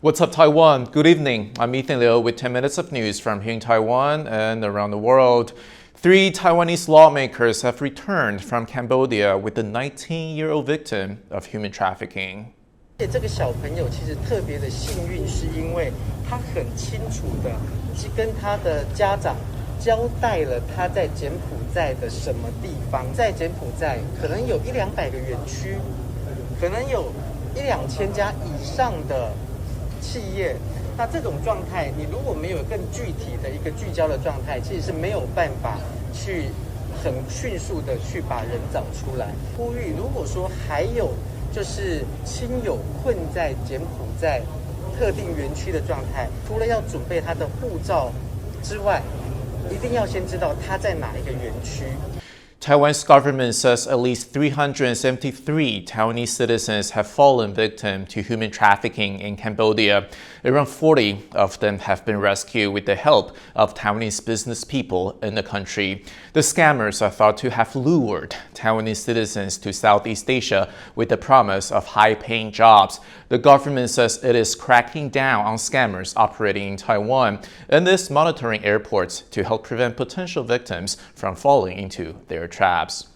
What's up, Taiwan? Good evening. I'm Ethan Liu with 10 minutes of news from here in Taiwan and around the world. 3 Taiwanese lawmakers have returned from Cambodia with the 19-year-old victim of human trafficking. 这个小朋友其实特别的幸运，是因为他很清楚的跟他的家长交代了他在柬埔寨的什么地方。在柬埔寨可能有100-200个园区，可能有1-2000家以上的企业。那这种状态，你如果没有更具体的一个聚焦的状态，其实是没有办法去很迅速的去把人找出来。呼吁，如果说还有就是亲友困在柬埔寨特定园区的状态，除了要准备他的护照之外，一定要先知道他在哪一个园区。Taiwan's government says at least 373 Taiwanese citizens have fallen victim to human trafficking in Cambodia. Around 40 of them have been rescued with the help of Taiwanese business people in the country. The scammers are thought to have lured Taiwanese citizens to Southeast Asia with the promise of high-paying jobs. The government says it is cracking down on scammers operating in Taiwan and is monitoring airports to help prevent potential victims from falling into their traps.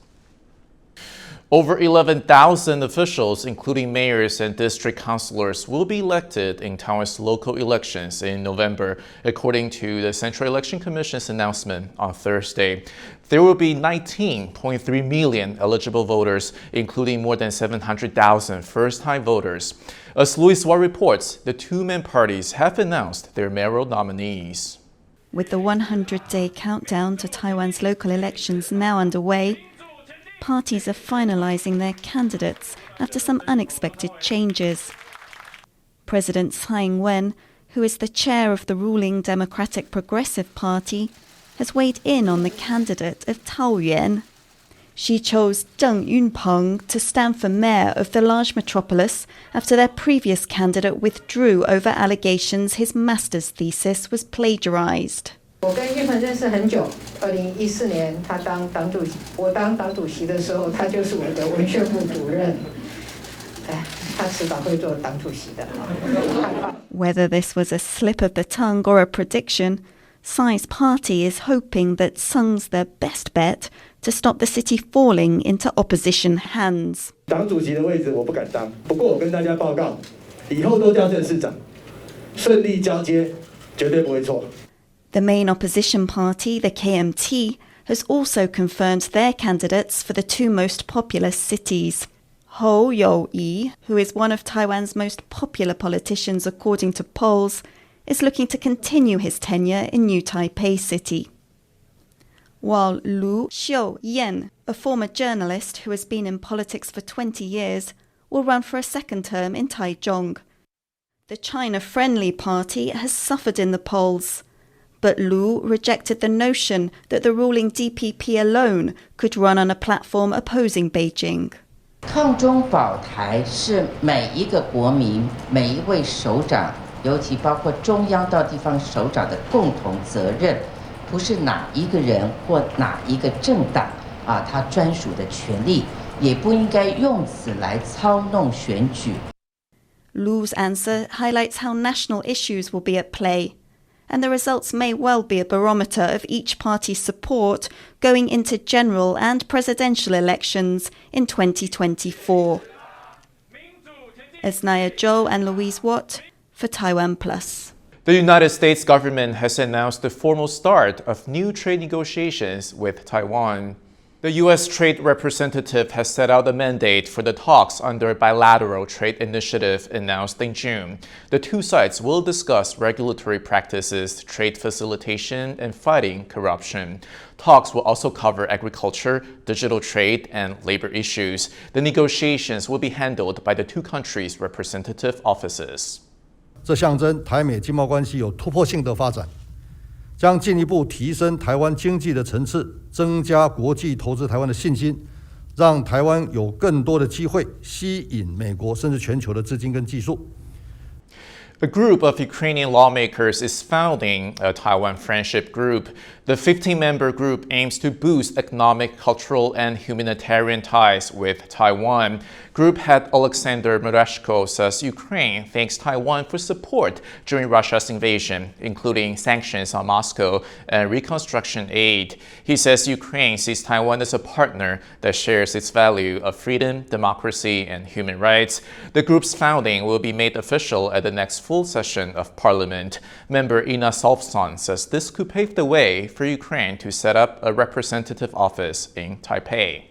Over 11,000 officials, including mayors and district councilors, will be elected in Taiwan's local elections in November, according to the Central Election Commission's announcement on Thursday. There will be 19.3 million eligible voters, including more than 700,000 first-time voters. As Louis Watt reports, the two main parties have announced their mayoral nominees. With the 100-day countdown to Taiwan's local elections now underway, parties are finalizing their candidates after some unexpected changes. President Tsai Ing-wen, who is the chair of the ruling Democratic Progressive Party, has weighed in on the candidate of Taoyuan. She chose Zheng Yunpeng to stand for mayor of the large metropolis after their previous candidate withdrew over allegations his master's thesis was plagiarized. 我跟玉鹏认识很久，2014年他当党主席，我当党主席的时候，他就是我的文宣部主任。哎，他迟早会做党主席的。Whether this was a slip of the tongue or a prediction, Tsai's party is hoping that Sung's their best bet to stop the city falling into opposition hands. 党主席的位置我不敢当，不过我跟大家报告，以后都叫镇市长，顺利交接，绝对不会错。 The main opposition party, the KMT, has also confirmed their candidates for the 2 most populous cities. Ho Yo-yi, who is one of Taiwan's most popular politicians according to polls, is looking to continue his tenure in New Taipei City. While Lu Xiu-yen, a former journalist who has been in politics for 20 years, will run for a second term in Taichung. The China-friendly party has suffered in the polls, but Lu rejected the notion that the ruling DPP alone could run on a platform opposing Beijing. 抗中保台是每一个国民、每一位首长，尤其包括中央到地方首长的共同责任，不是哪一个人或哪一个政党他专属的权利，也不应该用此来操弄选举。 Lu's answer highlights how national issues will be at play, and the results may well be a barometer of each party's support going into general and presidential elections in 2024. Esnaya Zhou and Louise Watt for TaiwanPlus. The United States government has announced the formal start of new trade negotiations with Taiwan. The U.S. Trade Representative has set out a mandate for the talks under a bilateral trade initiative announced in June. The two sides will discuss regulatory practices, trade facilitation, and fighting corruption. Talks will also cover agriculture, digital trade, and labor issues. The negotiations will be handled by the two countries' representative offices. 这象征台美经贸关系有突破性的发展。 将进一步提升台湾经济的层次，增加国际投资台湾的信心，让台湾有更多的机会吸引美国甚至全球的资金跟技术。A group of Ukrainian lawmakers is founding a Taiwan Friendship Group. The 15-member group aims to boost economic, cultural, and humanitarian ties with Taiwan. Group head Alexander Mereshko says Ukraine thanks Taiwan for support during Russia's invasion, including sanctions on Moscow and reconstruction aid. He says Ukraine sees Taiwan as a partner that shares its value of freedom, democracy, and human rights. The group's founding will be made official at the next full session of parliament. Member Ina Solfson says this could pave the way for Ukraine to set up a representative office in Taipei.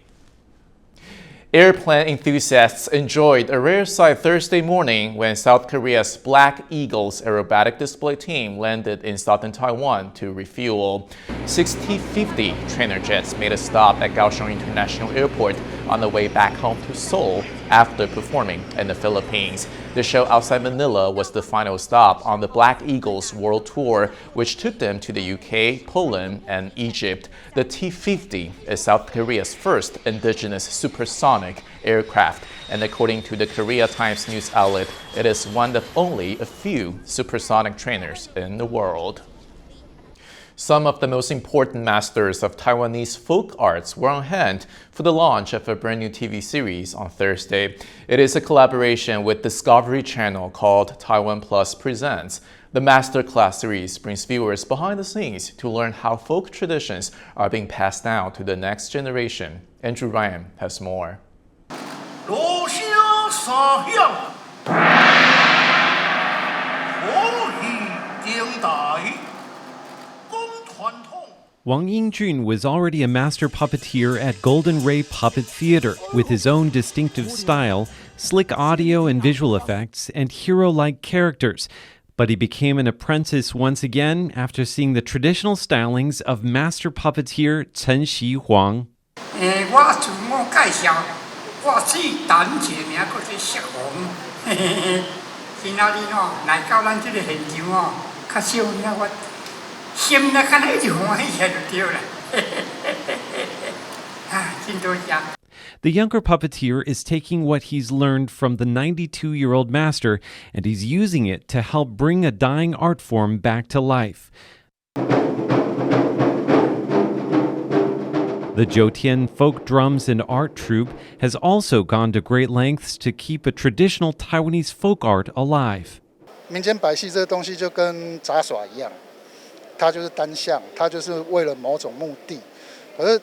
Airplane enthusiasts enjoyed a rare sight Thursday morning when South Korea's Black Eagles aerobatic display team landed in southern Taiwan to refuel. 60-50 trainer jets made a stop at Kaohsiung International Airport on the way back home to Seoul after performing in the Philippines. The show outside Manila was the final stop on the Black Eagles World Tour, which took them to the UK, Poland, and Egypt. The T-50 is South Korea's first indigenous supersonic aircraft, and according to the Korea Times news outlet, it is one of only a few supersonic trainers in the world. Some of the most important masters of Taiwanese folk arts were on hand for the launch of a brand new TV series on Thursday. It is a collaboration with Discovery Channel called TaiwanPlus Presents. The masterclass series brings viewers behind the scenes to learn how folk traditions are being passed down to the next generation. Andrew Ryan has more. Wang Yingjun was already a master puppeteer at Golden Ray Puppet Theater with his own distinctive style, slick audio and visual effects, and hero-like characters. But he became an apprentice once again after seeing the traditional stylings of master puppeteer Chen Xi-Huang. The younger puppeteer is taking what he's learned from the 92-year-old master, and he's using it to help bring a dying art form back to life. The Zhoutian Folk Drums and Art Troupe has also gone to great lengths to keep a traditional Taiwanese folk art alive. 民间百戏这个东西就跟杂耍一样，它就是单向，它就是为了某种目的。可是，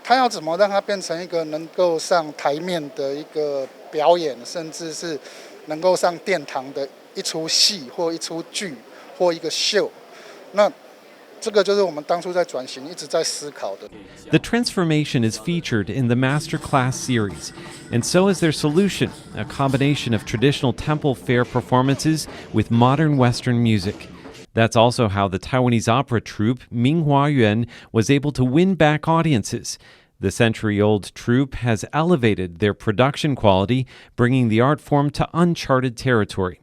它要怎么让它变成一个能够上台面的一个表演，甚至是能够上殿堂的一出戏或一出剧或一个秀？那这个就是我们当初在转型一直在思考的。The transformation is featured in the Masterclass series, and so is their solution, a combination of traditional temple fair performances with modern Western music. That's also how the Taiwanese opera troupe Minghua Yuan was able to win back audiences. The century-old troupe has elevated their production quality, bringing the art form to uncharted territory.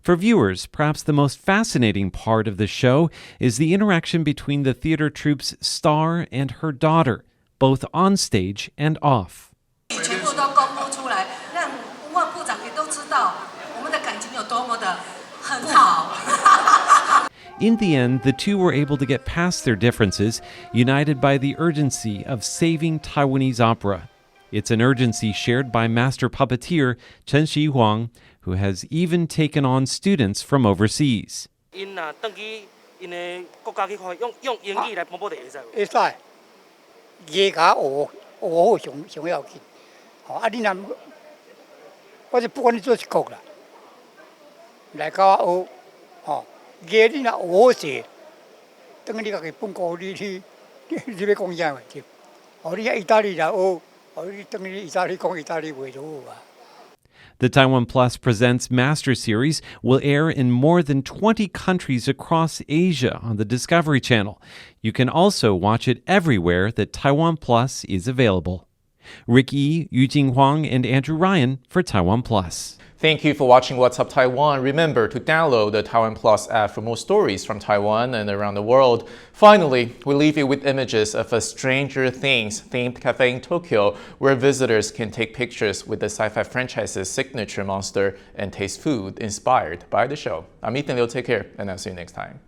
For viewers, perhaps the most fascinating part of the show is the interaction between the theater troupe's star and her daughter, both on stage and off. In the end, the two were able to get past their differences, united by the urgency of saving Taiwanese opera. It's an urgency shared by master puppeteer Chen Xi-Huang, who has even taken on students from overseas. The TaiwanPlus Presents Master Series will air in more than 20 countries across Asia on the Discovery Channel. You can also watch it everywhere that TaiwanPlus is available. Rick Yi, Yu Jing Huang, and Andrew Ryan for TaiwanPlus. Thank you for watching What's Up Taiwan. Remember to download the TaiwanPlus app for more stories from Taiwan and around the world. Finally, we leave you with images of a Stranger Things themed cafe in Tokyo where visitors can take pictures with the sci-fi franchise's signature monster and taste food inspired by the show. I'm Ethan Liu. Take care, and I'll see you next time.